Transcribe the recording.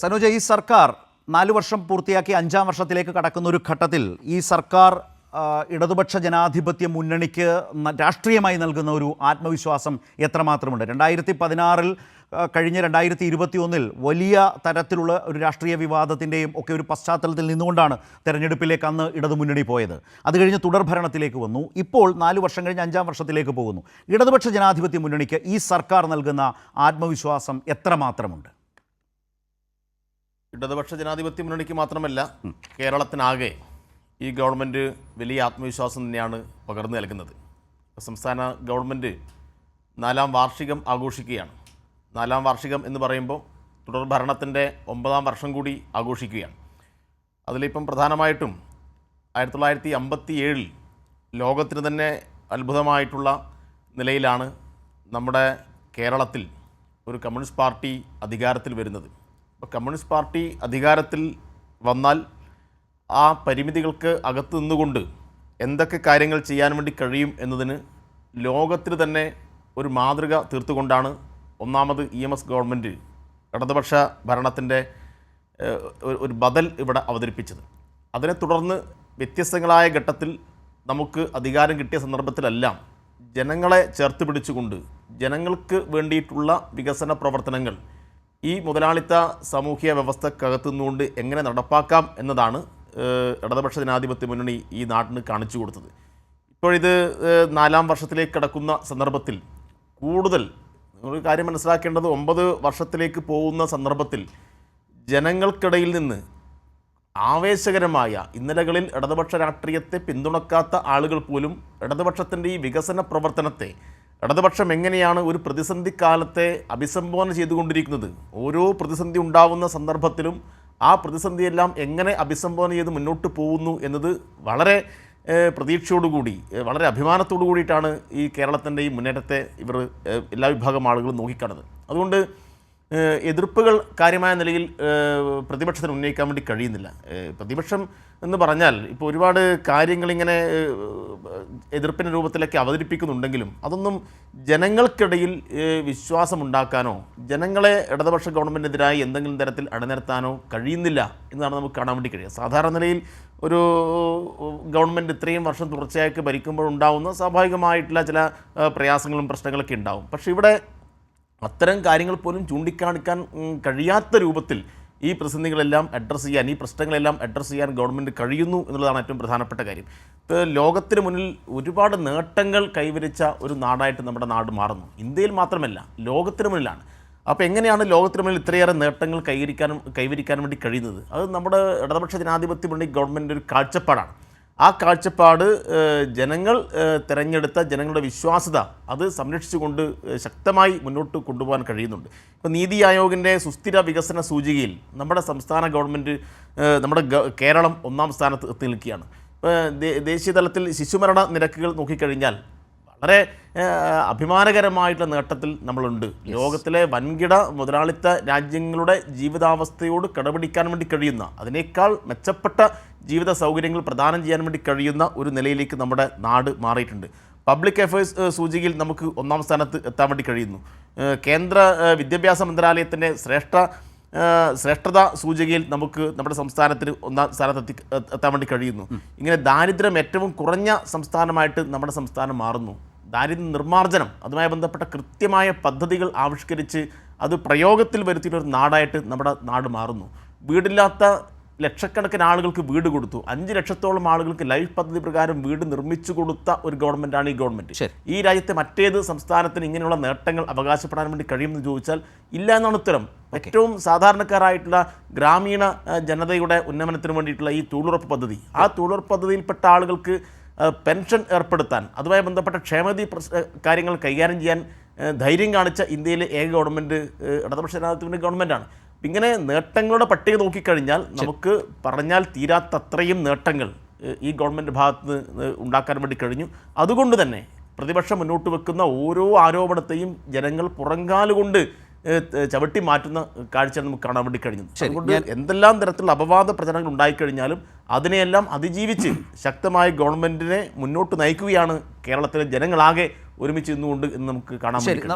സനോജ, ഈ സർക്കാർ 4 വർഷം പൂർത്തിയാക്കി 5-ാം വർഷത്തിലേക്ക് കടക്കുന്ന ഒരു ഘട്ടത്തിൽ ഈ സർക്കാർ ഇടതുപക്ഷ ജനാധിപത്യ മുന്നണിക്ക് രാഷ്ട്രീയമായി നൽകുന്ന ഒരു ആത്മവിശ്വാസം എത്രമാത്രമുണ്ട്? 2016-ൽ കഴിഞ്ഞ 2021-ൽ വലിയ തരത്തിലുള്ള ഒരു രാഷ്ട്രീയ വിവാദത്തിൻ്റെയും ഒക്കെ ഒരു പശ്ചാത്തലത്തിൽ നിന്നുകൊണ്ടാണ് തെരഞ്ഞെടുപ്പിലേക്ക് അന്ന് ഇടതുമുന്നണി പോയത്. അത് കഴിഞ്ഞ് തുടർഭരണത്തിലേക്ക് വന്നു. ഇപ്പോൾ 4 വർഷം കഴിഞ്ഞ് 5-ാം വർഷത്തിലേക്ക് പോകുന്നു. ഇടതുപക്ഷ ജനാധിപത്യ മുന്നണിക്ക് ഈ സർക്കാർ നൽകുന്ന ആത്മവിശ്വാസം എത്രമാത്രമുണ്ട്? ഇടതുപക്ഷ ജനാധിപത്യ മുന്നണിക്ക് മാത്രമല്ല, കേരളത്തിനാകെ ഈ ഗവൺമെൻറ് വലിയ ആത്മവിശ്വാസം തന്നെയാണ് പകർന്നു നൽകുന്നത്. സംസ്ഥാന ഗവൺമെൻറ് 4-ാം വാർഷികം ആഘോഷിക്കുകയാണ്. 4-ാം വാർഷികം എന്ന് പറയുമ്പോൾ തുടർഭരണത്തിൻ്റെ 9-ാം വർഷം കൂടി ആഘോഷിക്കുകയാണ്. അതിലിപ്പം പ്രധാനമായിട്ടും 1957-ൽ ലോകത്തിന് തന്നെ അത്ഭുതമായിട്ടുള്ള നിലയിലാണ് നമ്മുടെ കേരളത്തിൽ ഒരു കമ്മ്യൂണിസ്റ്റ് പാർട്ടി അധികാരത്തിൽ വരുന്നത്. അപ്പോൾ കമ്മ്യൂണിസ്റ്റ് പാർട്ടി അധികാരത്തിൽ വന്നാൽ ആ പരിമിതികൾക്ക് അകത്ത് നിന്നുകൊണ്ട് എന്തൊക്കെ കാര്യങ്ങൾ ചെയ്യാൻ വേണ്ടി കഴിയും എന്നതിന് ലോകത്തിന് തന്നെ ഒരു മാതൃക തീർത്തുകൊണ്ടാണ് ഒന്നാമത് EMS ഗവൺമെൻറ് ഇടതുപക്ഷ ഭരണത്തിൻ്റെ ഒരു ബദൽ ഇവിടെ അവതരിപ്പിച്ചത്. അതിനെ തുടർന്ന് വ്യത്യസ്തങ്ങളായ ഘട്ടത്തിൽ നമുക്ക് അധികാരം കിട്ടിയ സന്ദർഭത്തിലെല്ലാം ജനങ്ങളെ ചേർത്ത് പിടിച്ചുകൊണ്ട് ജനങ്ങൾക്ക് വേണ്ടിയിട്ടുള്ള വികസന പ്രവർത്തനങ്ങൾ ഈ മുതലാളിത്ത സാമൂഹ്യ വ്യവസ്ഥക്കകത്തു നിന്നുകൊണ്ട് എങ്ങനെ നടപ്പാക്കാം എന്നതാണ് ഇടതുപക്ഷ ജനാധിപത്യ മുന്നണി ഈ നാട്ടിന് കാണിച്ചു കൊടുത്തത്. ഇപ്പോഴിത് 4-ാം വർഷത്തിലേക്ക് കടക്കുന്ന സന്ദർഭത്തിൽ കൂടുതൽ ഒരു കാര്യം മനസ്സിലാക്കേണ്ടത്, 9 വർഷത്തിലേക്ക് പോകുന്ന സന്ദർഭത്തിൽ ജനങ്ങൾക്കിടയിൽ നിന്ന് ആവേശകരമായ, ഇന്നലകളിൽ ഇടതുപക്ഷ രാഷ്ട്രീയത്തെ പിന്തുണക്കാത്ത ആളുകൾ പോലും ഇടതുപക്ഷത്തിൻ്റെ ഈ വികസന പ്രവർത്തനത്തെ, ഇടതുപക്ഷം എങ്ങനെയാണ് ഒരു പ്രതിസന്ധി കാലത്തെ അഭിസംബോധന ചെയ്തുകൊണ്ടിരിക്കുന്നത്, ഓരോ പ്രതിസന്ധി ഉണ്ടാവുന്ന സന്ദർഭത്തിലും ആ പ്രതിസന്ധിയെല്ലാം എങ്ങനെ അഭിസംബോധന ചെയ്ത് മുന്നോട്ട് പോകുന്നു എന്നത് വളരെ പ്രതീക്ഷയോടുകൂടി, വളരെ അഭിമാനത്തോടു കൂടിയിട്ടാണ് ഈ കേരളത്തിൻ്റെ ഈ മുന്നേറ്റത്തെ ഇവർ എല്ലാ വിഭാഗം ആളുകളും നോക്കിക്കാണുന്നത്. അതുകൊണ്ട് എതിർപ്പുകൾ കാര്യമായ നിലയിൽ പ്രതിപക്ഷത്തിന് ഉന്നയിക്കാൻ വേണ്ടി കഴിയുന്നില്ല. പ്രതിപക്ഷം എന്ന് പറഞ്ഞാൽ ഇപ്പോൾ ഒരുപാട് കാര്യങ്ങളിങ്ങനെ എതിർപ്പിൻ്റെ രൂപത്തിലൊക്കെ അവതരിപ്പിക്കുന്നുണ്ടെങ്കിലും അതൊന്നും ജനങ്ങൾക്കിടയിൽ വിശ്വാസമുണ്ടാക്കാനോ ജനങ്ങളെ ഇടതുപക്ഷ ഗവൺമെൻറ്റിനെതിരായി എന്തെങ്കിലും തരത്തിൽ അണിനിരത്താനോ കഴിയുന്നില്ല എന്നാണ് നമുക്ക് കാണാൻ വേണ്ടി കഴിയുക. സാധാരണ നിലയിൽ ഒരു ഗവൺമെൻറ് ഇത്രയും വർഷം തുടർച്ചയായി ഭരിക്കുമ്പോഴുണ്ടാവുന്ന സ്വാഭാവികമായിട്ടുള്ള ചില പ്രയാസങ്ങളും പ്രശ്നങ്ങളൊക്കെ ഉണ്ടാവും. പക്ഷേ ഇവിടെ അത്തരം കാര്യങ്ങൾ പോലും ചൂണ്ടിക്കാണിക്കാൻ കഴിയാത്ത രൂപത്തിൽ ഈ പ്രതിസന്ധികളെല്ലാം അഡ്രസ്സ് ചെയ്യാൻ, ഈ പ്രശ്നങ്ങളെല്ലാം അഡ്രസ്സ് ചെയ്യാൻ ഗവൺമെൻറ് കഴിയുന്നു എന്നുള്ളതാണ് ഏറ്റവും പ്രധാനപ്പെട്ട കാര്യം. ലോകത്തിന് മുന്നിൽ ഒരുപാട് നേട്ടങ്ങൾ കൈവരിച്ച ഒരു നാടായിട്ട് നമ്മുടെ നാട് മാറുന്നു. ഇന്ത്യയിൽ മാത്രമല്ല, ലോകത്തിന് മുന്നിലാണ്. അപ്പോൾ എങ്ങനെയാണ് ലോകത്തിന് മുന്നിൽ ഇത്രയേറെ നേട്ടങ്ങൾ കൈവരിക്കാനും വേണ്ടി കഴിയുന്നത്? അത് നമ്മുടെ ഇടതുപക്ഷ ജനാധിപത്യ മുന്നണി ഗവൺമെൻറ് ഒരു കാഴ്ചപ്പാടാണ്. ആ കാഴ്ചപ്പാട് ജനങ്ങൾ തിരഞ്ഞെടുത്ത ജനങ്ങളുടെ വിശ്വാസ്യത അത് സംരക്ഷിച്ചുകൊണ്ട് ശക്തമായി മുന്നോട്ട് കൊണ്ടുപോകാൻ കഴിയുന്നുണ്ട്. ഇപ്പോൾ നീതി ആയോഗിൻ്റെ സുസ്ഥിര വികസന സൂചികയിൽ നമ്മുടെ സംസ്ഥാന ഗവൺമെൻറ്, നമ്മുടെ കേരളം 1-ാം സ്ഥാനത്ത് എത്തി നിൽക്കുകയാണ്. ഇപ്പോൾ ദേശീയ തലത്തിൽ ശിശുമരണ നിരക്കുകൾ നോക്കിക്കഴിഞ്ഞാൽ വളരെ അഭിമാനകരമായിട്ടുള്ള നേട്ടത്തിൽ നമ്മളുണ്ട്. ലോകത്തിലെ വൻകിട മുതലാളിത്ത രാജ്യങ്ങളുടെ ജീവിതാവസ്ഥയോട് കിടപിടിക്കാൻ വേണ്ടി കഴിയുന്ന, അതിനേക്കാൾ മെച്ചപ്പെട്ട ജീവിത സൗകര്യങ്ങൾ പ്രദാനം ചെയ്യാൻ വേണ്ടി കഴിയുന്ന ഒരു നിലയിലേക്ക് നമ്മുടെ നാട് മാറിയിട്ടുണ്ട്. പബ്ലിക് അഫയേഴ്സ് സൂചികയിൽ നമുക്ക് 1-ാം സ്ഥാനത്ത് എത്താൻ വേണ്ടി കഴിയുന്നു. കേന്ദ്ര വിദ്യാഭ്യാസ മന്ത്രാലയത്തിൻ്റെ ശ്രേഷ്ഠതാ സൂചികയിൽ നമുക്ക് നമ്മുടെ സംസ്ഥാനത്തിന് 1-ാം സ്ഥാനത്ത് എത്താൻ വേണ്ടി കഴിയുന്നു. ഇങ്ങനെ ദാരിദ്ര്യം ഏറ്റവും കുറഞ്ഞ സംസ്ഥാനമായിട്ട് നമ്മുടെ സംസ്ഥാനം മാറുന്നു. ദാരിദ്ര്യ നിർമ്മാർജ്ജനം, അതുമായി ബന്ധപ്പെട്ട കൃത്യമായ പദ്ധതികൾ ആവിഷ്കരിച്ച് അത് പ്രയോഗത്തിൽ വരുത്തിയിട്ടൊരു നാടായിട്ട് നമ്മുടെ നാട് മാറുന്നു. വീടില്ലാത്ത ലക്ഷക്കണക്കിന് ആളുകൾക്ക് വീട് കൊടുത്തു. 5 ലക്ഷത്തോളം ആളുകൾക്ക് ലൈഫ് പദ്ധതി പ്രകാരം വീട് നിർമ്മിച്ചു കൊടുത്ത ഒരു ഗവൺമെൻറ്റാണ് ഈ ഗവൺമെൻറ്. ഈ രാജ്യത്തെ മറ്റേത് സംസ്ഥാനത്തിന് ഇങ്ങനെയുള്ള നേട്ടങ്ങൾ അവകാശപ്പെടാൻ വേണ്ടി കഴിയുമെന്ന് ചോദിച്ചാൽ ഇല്ല എന്നാണ് ഉത്തരം. ഏറ്റവും സാധാരണക്കാരായിട്ടുള്ള ഗ്രാമീണ ജനതയുടെ ഉന്നമനത്തിന് വേണ്ടിയിട്ടുള്ള ഈ തൊഴിലുറപ്പ് പദ്ധതി, ആ തൊഴിലുറപ്പ് പദ്ധതിയിൽപ്പെട്ട ആളുകൾക്ക് പെൻഷൻ ഏർപ്പെടുത്താൻ, അതുമായി ബന്ധപ്പെട്ട ക്ഷേമനിധി കാര്യങ്ങൾ കൈകാര്യം ചെയ്യാൻ ധൈര്യം കാണിച്ച ഇന്ത്യയിലെ ഏക ഗവൺമെൻറ് ഇടതുപക്ഷ ജനാധിപത്യ ഗവൺമെൻറ്റാണ്. ഇങ്ങനെ നേട്ടങ്ങളുടെ പട്ടിക നോക്കിക്കഴിഞ്ഞാൽ നമുക്ക് പറഞ്ഞാൽ തീരാത്തത്രയും നേട്ടങ്ങൾ ഈ ഗവൺമെൻറ് ഭാഗത്ത് നിന്ന് ഉണ്ടാക്കാൻ വേണ്ടി കഴിഞ്ഞു. അതുകൊണ്ട് തന്നെ പ്രതിപക്ഷം മുന്നോട്ട് വെക്കുന്ന ഓരോ ആരോപണത്തെയും ജനങ്ങൾ പുറങ്കാലുകൊണ്ട് ചവിട്ടി മാറ്റുന്ന കാഴ്ച നമുക്ക് കാണാൻ വേണ്ടി കഴിഞ്ഞത്. അതുകൊണ്ട് എന്തെല്ലാം തരത്തിലുള്ള അപവാദ പ്രചരണങ്ങൾ ഉണ്ടായിക്കഴിഞ്ഞാലും അതിനെയെല്ലാം അതിജീവിച്ച് ശക്തമായ ഗവൺമെൻറ്റിനെ മുന്നോട്ട് നയിക്കുകയാണ് കേരളത്തിലെ ജനങ്ങളാകെ ഒരുമിച്ച് നിന്നുകൊണ്ട് എന്ന് നമുക്ക് കാണാൻ വേണ്ടി.